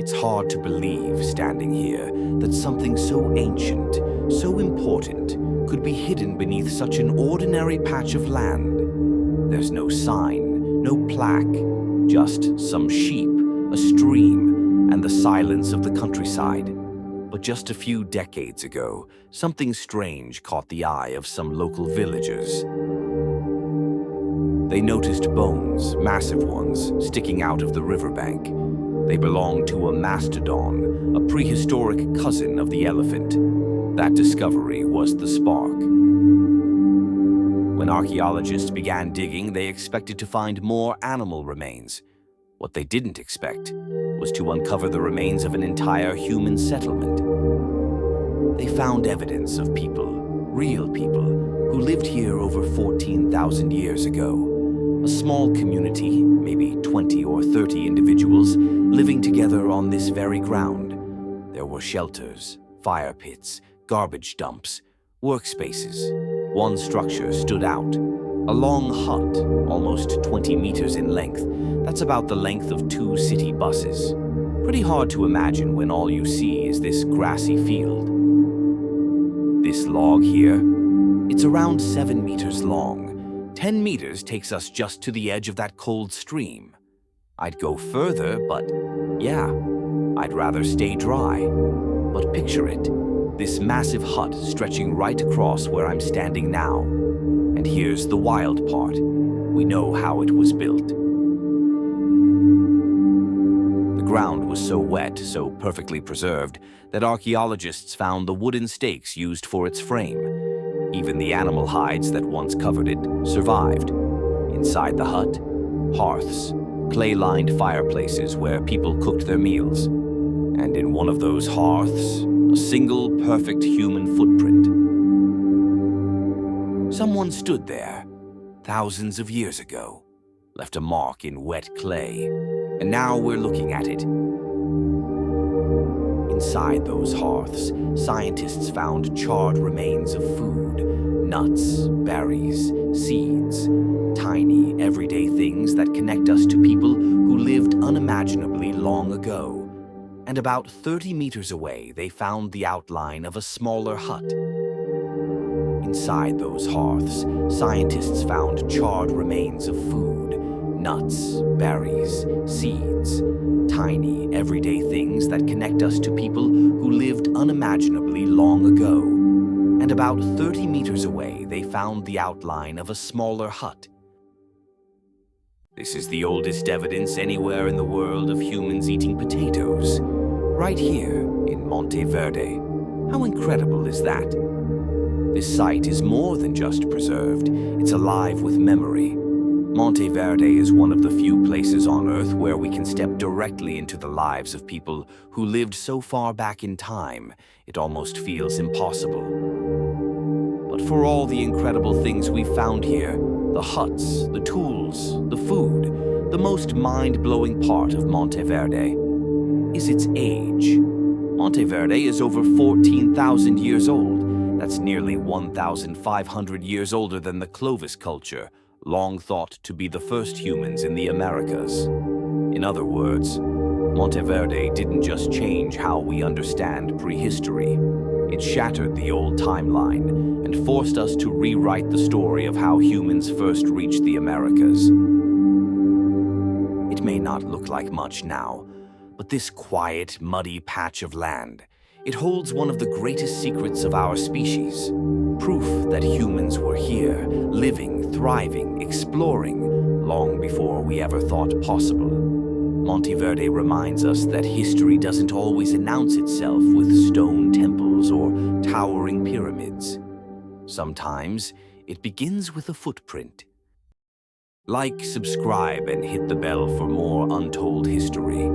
It's hard to believe, standing here, that something so ancient, so important, could be hidden beneath such an ordinary patch of land. There's no sign, no plaque, just some sheep, a stream, and the silence of the countryside. But just a few decades ago, something strange caught the eye of some local villagers. They noticed bones, massive ones, sticking out of the riverbank. They belonged to a mastodon, a prehistoric cousin of the elephant. That discovery was the spark. When archaeologists began digging, they expected to find more animal remains. What they didn't expect was to uncover the remains of an entire human settlement. They found evidence of people, real people, who lived here over 14,000 years ago. A small community, maybe 20 or 30 individuals, living together on this very ground. There were shelters, fire pits, garbage dumps, workspaces. One structure stood out. A long hut, almost 20 meters in length. That's about the length of 2 city buses. Pretty hard to imagine when all you see is this grassy field. This log here, it's around 7 meters long. 10 meters takes us just to the edge of that cold stream. I'd go further, but yeah, I'd rather stay dry. But picture it, this massive hut stretching right across where I'm standing now. And here's the wild part. We know how it was built. The ground was so wet, so perfectly preserved, that archaeologists found the wooden stakes used for its frame. Even the animal hides that once covered it survived. Inside the hut, hearths, clay-lined fireplaces where people cooked their meals. And in one of those hearths, a single perfect human footprint. Someone stood there, thousands of years ago, left a mark in wet clay, and now we're looking at it. Inside those hearths, scientists found charred remains of food, nuts, berries, seeds, tiny, everyday things that connect us to people who lived unimaginably long ago. And about 30 meters away, they found the outline of a smaller hut. Inside those hearths, scientists found charred remains of food, nuts, berries, seeds, tiny, everyday things that connect us to people who lived unimaginably long ago. And about 30 meters away, they found the outline of a smaller hut. This is the oldest evidence anywhere in the world of humans eating potatoes. Right here in Monte Verde. How incredible is that? This site is more than just preserved, it's alive with memory. Monte Verde is one of the few places on Earth where we can step directly into the lives of people who lived so far back in time, it almost feels impossible. But for all the incredible things we've found here, the huts, the tools, the food, the most mind-blowing part of Monte Verde is its age. Monte Verde is over 14,000 years old. That's nearly 1,500 years older than the Clovis culture, long thought to be the first humans in the Americas. In other words, Monte Verde didn't just change how we understand prehistory. It shattered the old timeline and forced us to rewrite the story of how humans first reached the Americas. It may not look like much now, but this quiet, muddy patch of land, it holds one of the greatest secrets of our species. Proof that humans were here, living, thriving, exploring, long before we ever thought possible. Monte Verde reminds us that history doesn't always announce itself with stone temples or towering pyramids. Sometimes it begins with a footprint. Like, subscribe, and hit the bell for more untold history.